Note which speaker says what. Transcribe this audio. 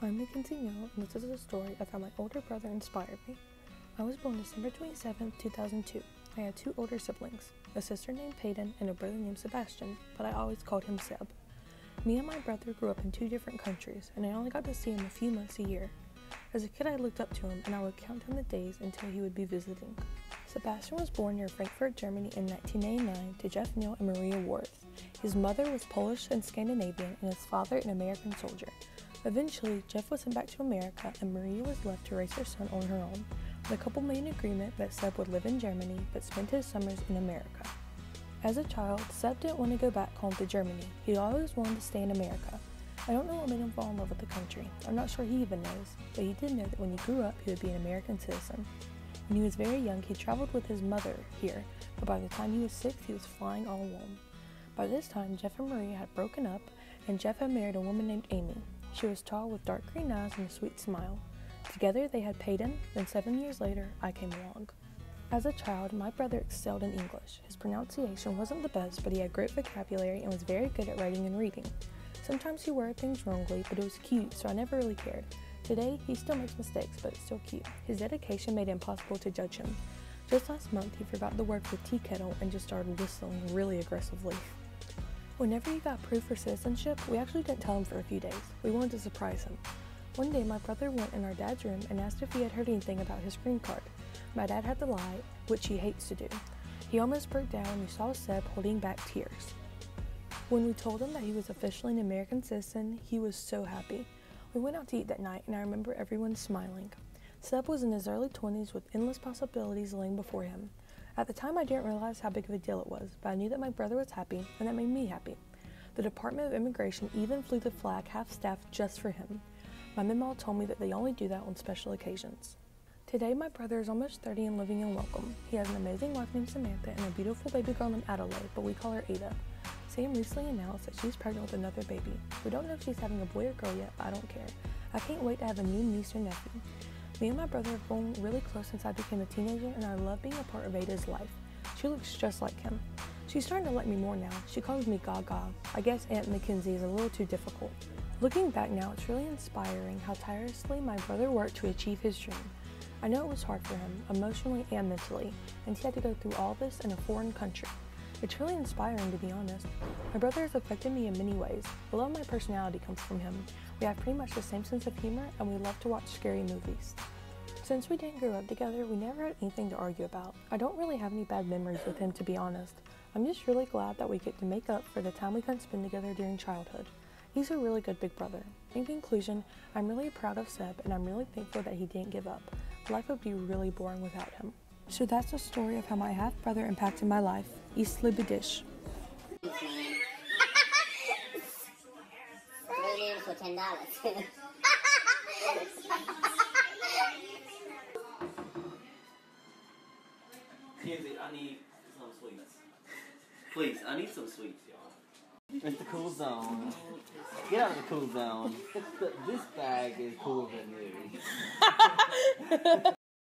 Speaker 1: I'm Mackenzie Neal, and this is a story of how my older brother inspired me. I was born December 27, 2002. I had two older siblings, a sister named Peyton and a brother named Sebastian, but I always called him Seb. Me and my brother grew up in two different countries, and I only got to see him a few months a year. As a kid, I looked up to him, and I would count down the days until he would be visiting. Sebastian was born near Frankfurt, Germany in 1989 to Jeff Neal and Maria Worth. His mother was Polish and Scandinavian, and his father an American soldier. Eventually, Jeff was sent back to America, and Maria was left to raise her son on her own. The couple made an agreement that Seb would live in Germany, but spend his summers in America. As a child, Seb didn't want to go back home to Germany. He always wanted to stay in America. I don't know what made him fall in love with the country. I'm not sure he even knows, but he did know that when he grew up, he would be an American citizen. When he was very young, he traveled with his mother here, but by the time he was 6, he was flying all alone. By this time, Jeff and Maria had broken up, and Jeff had married a woman named Amy. She was tall with dark green eyes and a sweet smile. Together, they had Peyton, then 7 years later, I came along. As a child, my brother excelled in English. His pronunciation wasn't the best, but he had great vocabulary and was very good at writing and reading. Sometimes he worded things wrongly, but it was cute, so I never really cared. Today, he still makes mistakes, but it's still cute. His dedication made it impossible to judge him. Just last month, he forgot the word for tea kettle and just started whistling really aggressively. Whenever he got proof for citizenship, we actually didn't tell him for a few days. We wanted to surprise him. One day, my brother went in our dad's room and asked if he had heard anything about his green card. My dad had to lie, which he hates to do. He almost broke down when we saw Seb holding back tears. When we told him that he was officially an American citizen, he was so happy. We went out to eat that night, and I remember everyone smiling. Seb was in his early 20s with endless possibilities laying before him. At the time, I didn't realize how big of a deal it was, but I knew that my brother was happy, and that made me happy. The Department of Immigration even flew the flag half-staff just for him. My mom told me that they only do that on special occasions. Today, my brother is almost 30 and living in Welcome. He has an amazing wife named Samantha and a beautiful baby girl named Adelaide, but we call her Ada. Sam recently announced that she's pregnant with another baby. We don't know if she's having a boy or girl yet, but I don't care. I can't wait to have a new niece or nephew. Me and my brother have grown really close since I became a teenager, and I love being a part of Ada's life. She looks just like him. She's starting to like me more now. She calls me Gaga. I guess Aunt Mackenzie is a little too difficult. Looking back now, it's really inspiring how tirelessly my brother worked to achieve his dream. I know it was hard for him, emotionally and mentally, and he had to go through all this in a foreign country. It's really inspiring, to be honest. My brother has affected me in many ways. A lot of my personality comes from him. We have pretty much the same sense of humor, and we love to watch scary movies. Since we didn't grow up together, we never had anything to argue about. I don't really have any bad memories with him, to be honest. I'm just really glad that we get to make up for the time we couldn't spend together during childhood. He's a really good big brother. In conclusion, I'm really proud of Seb, and I'm really thankful that he didn't give up. Life would be really boring without him. So that's the story of how my half-brother impacted my life. Eastly Badish.
Speaker 2: For $10.
Speaker 3: Kenzie, I need some sweets. Please, I need some sweets, y'all.
Speaker 4: It's the cool zone. Get out of the cool zone. This bag is cooler than you.